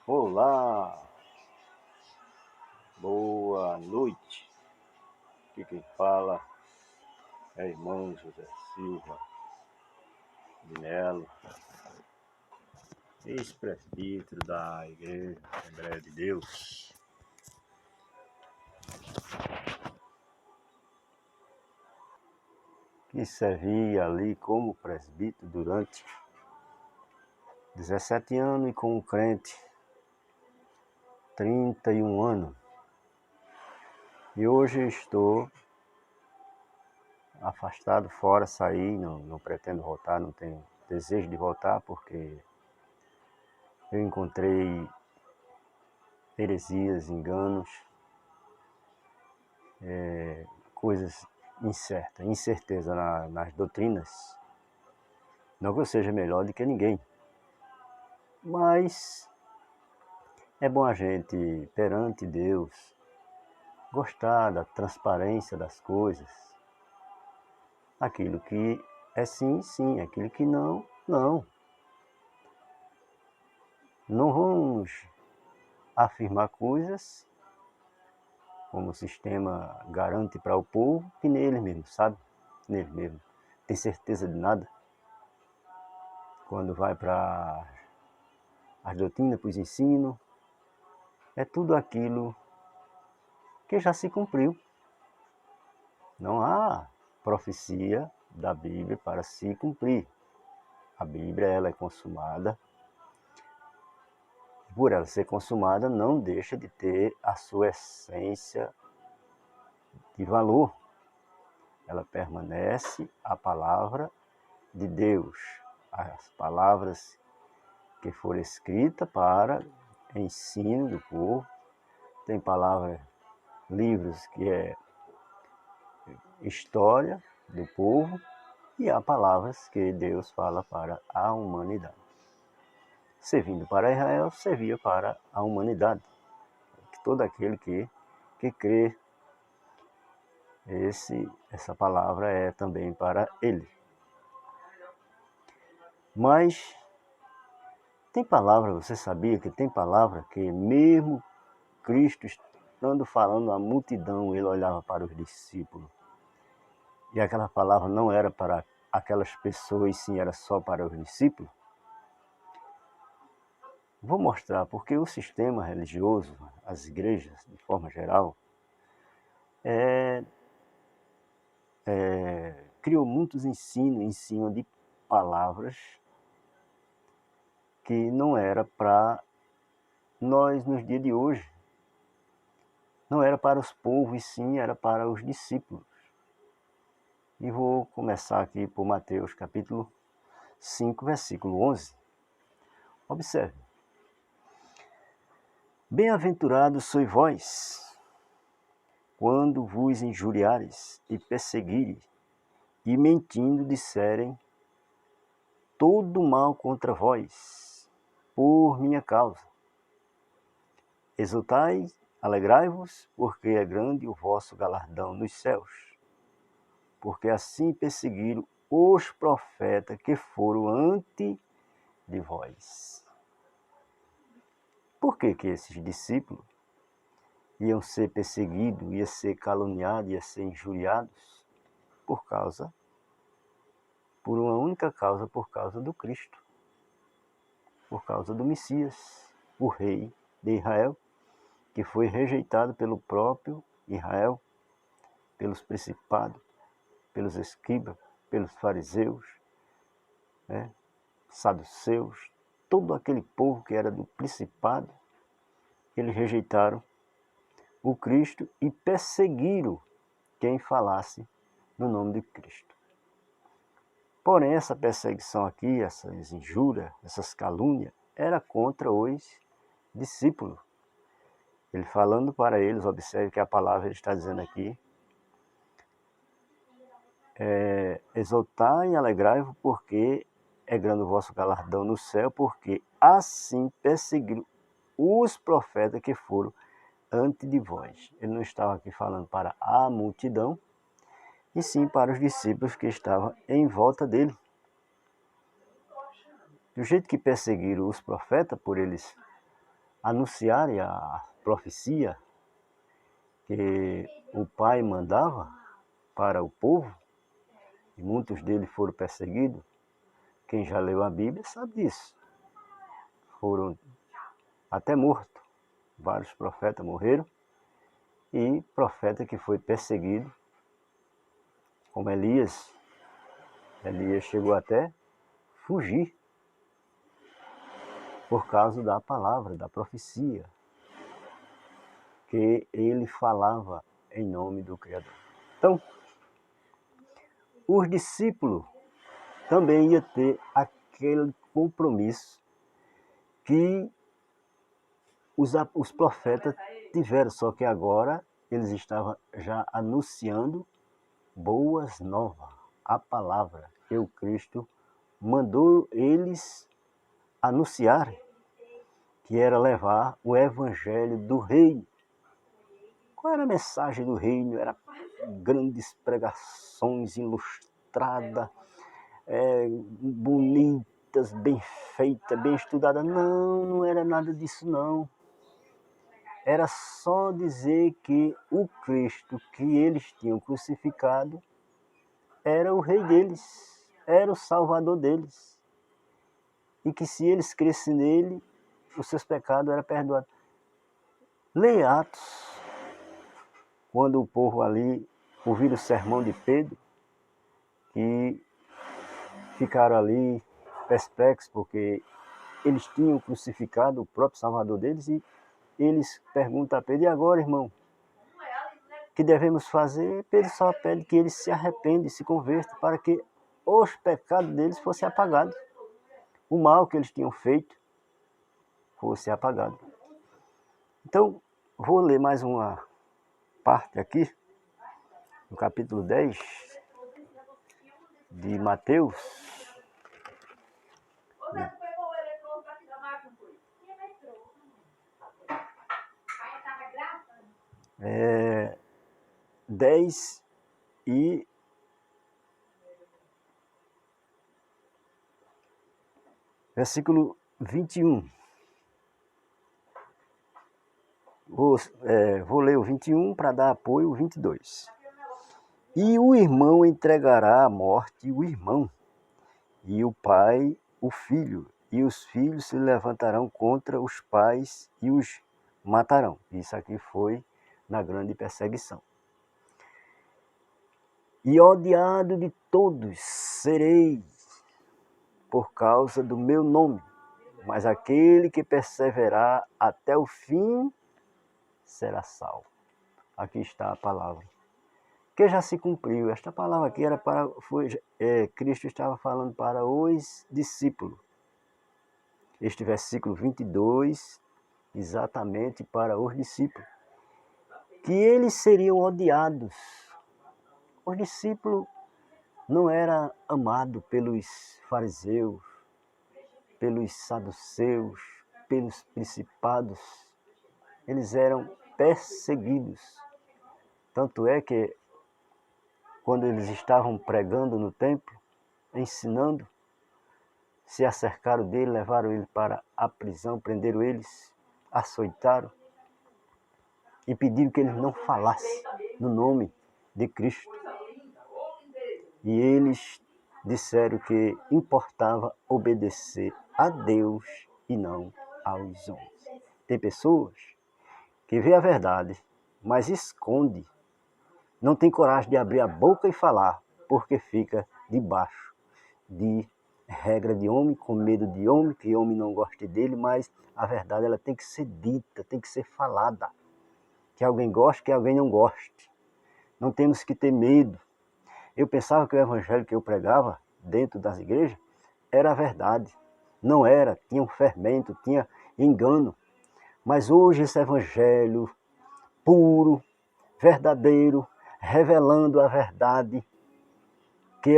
Olá, boa noite. Aqui quem fala é irmão José Silva de Melo, ex-presbítero da Igreja Assembleia de Deus. Que servia ali como presbítero durante 17 anos e como crente 31 anos. E hoje estou afastado, fora, saí, não pretendo voltar, não tenho desejo de voltar, porque eu encontrei heresias, enganos, coisas incertas, incerteza nas doutrinas. Não que eu seja melhor do que ninguém, mas é bom a gente, perante Deus, gostar da transparência das coisas. Aquilo que é sim, sim, aquilo que não, não. Não vamos afirmar coisas como o sistema garante para o povo, que nele mesmo, sabe? Nele mesmo. Tem certeza de nada. Quando vai para as doutrinas, para os ensinos, é tudo aquilo que já se cumpriu. Não há profecia da Bíblia para se cumprir. A Bíblia, ela é consumada. Por ela ser consumada, não deixa de ter a sua essência de valor. Ela permanece a palavra de Deus. As palavras que foram escritas para ensino do povo. Tem palavras, livros que é história do povo, e há palavras que Deus fala para a humanidade. Servindo para Israel, servia para a humanidade. Todo aquele que crê, essa palavra é também para ele. Mas tem palavra, você sabia que tem palavra que mesmo Cristo estando falando à multidão, ele olhava para os discípulos. E aquela palavra não era para aquelas pessoas, sim, era só para os discípulos. Vou mostrar, porque o sistema religioso, as igrejas, de forma geral, criou muitos ensinos em cima de palavras que não era para nós nos dias de hoje. Não era para os povos, e sim era para os discípulos. E vou começar aqui por Mateus capítulo 5, versículo 11. Observe. Bem-aventurados sois vós, quando vos injuriares e perseguirem, e mentindo disserem todo mal contra vós, por minha causa. Exultai, alegrai-vos, porque é grande o vosso galardão nos céus. Porque assim perseguiram os profetas que foram antes de vós. Por que esses discípulos iam ser perseguidos, iam ser caluniados, iam ser injuriados? Por uma única causa, por causa do Cristo. Por causa do Messias, o rei de Israel, que foi rejeitado pelo próprio Israel, pelos principados, pelos escribas, pelos fariseus, saduceus, todo aquele povo que era do principado. Eles rejeitaram o Cristo e perseguiram quem falasse no nome de Cristo. Porém, essa perseguição aqui, essas injúrias, essas calúnias, era contra os discípulos. Ele falando para eles, observe que a palavra ele está dizendo aqui, exultai e alegrai-vos, porque é grande o vosso galardão no céu, porque assim perseguiram os profetas que foram antes de vós. Ele não estava aqui falando para a multidão, e sim para os discípulos que estavam em volta dele. Do jeito que perseguiram os profetas, por eles anunciarem a profecia que o Pai mandava para o povo, e muitos deles foram perseguidos. Quem já leu a Bíblia sabe disso. Foram até mortos. Vários profetas morreram. E profeta que foi perseguido, como Elias. Elias chegou até fugir por causa da palavra, da profecia, que ele falava em nome do Criador. Então, os discípulos também iam ter aquele compromisso que os profetas tiveram, só que agora eles estavam já anunciando boas novas, a palavra que o Cristo mandou eles anunciarem, que era levar o evangelho do reino. Qual era a mensagem do reino? Era grandes pregações ilustradas, bonitas, bem feitas, bem estudadas. Não, não era nada disso não. Era só dizer que o Cristo que eles tinham crucificado era o rei deles, era o salvador deles. E que se eles crescem nele, os seus pecados eram perdoados. Leia Atos, quando o povo ali ouviram o sermão de Pedro, que ficaram ali perplexos, porque eles tinham crucificado o próprio salvador deles, e eles perguntam a Pedro: e agora, irmão? O que devemos fazer? Pedro só pede que eles se arrependam e se convertam, para que os pecados deles fossem apagados. O mal que eles tinham feito fosse apagado. Então, vou ler mais uma parte aqui, no capítulo 10 de Mateus. 10 e versículo 21. Vou ler o 21 para dar apoio ao 22. E o irmão entregará à morte o irmão, e o pai o filho, e os filhos se levantarão contra os pais e os matarão. Isso aqui foi na grande perseguição. E odiado de todos sereis por causa do meu nome, mas aquele que perseverar até o fim será salvo. Aqui está a palavra, que já se cumpriu. Esta palavra aqui era para, Cristo estava falando para os discípulos. Este versículo 22, exatamente para os discípulos, que eles seriam odiados. Os discípulos não eram amados pelos fariseus, pelos saduceus, pelos principados. Eles eram perseguidos. Tanto é que, quando eles estavam pregando no templo, ensinando, se acercaram dele, levaram ele para a prisão, prenderam eles, açoitaram e pediram que ele não falasse no nome de Cristo. E eles disseram que importava obedecer a Deus e não aos homens. Tem pessoas que vê a verdade, mas esconde. Não tem coragem de abrir a boca e falar, porque fica debaixo de regra de homem, com medo de homem, que homem não goste dele, mas a verdade ela tem que ser dita, tem que ser falada. Que alguém goste, que alguém não goste. Não temos que ter medo. Eu pensava que o evangelho que eu pregava dentro das igrejas era a verdade. Não era, tinha um fermento, tinha engano. Mas hoje esse evangelho puro, verdadeiro, revelando a verdade, que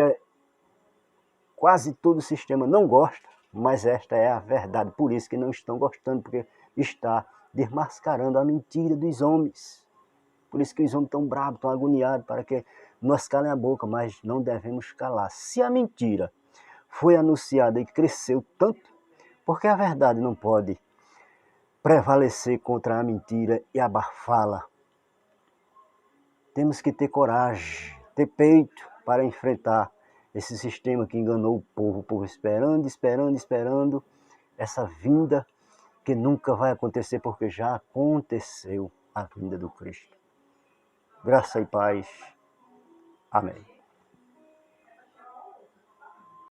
quase todo o sistema não gosta, mas esta é a verdade. Por isso que não estão gostando, porque está desmascarando a mentira dos homens. Por isso que os homens estão bravos, estão agoniados, para que nós calem a boca, mas não devemos calar. Se a mentira foi anunciada e cresceu tanto, porque a verdade não pode prevalecer contra a mentira e abafá-la. Temos que ter coragem, ter peito para enfrentar esse sistema que enganou o povo esperando, esperando, esperando essa vinda que nunca vai acontecer, porque já aconteceu a vinda do Cristo. Graça e paz. Amém.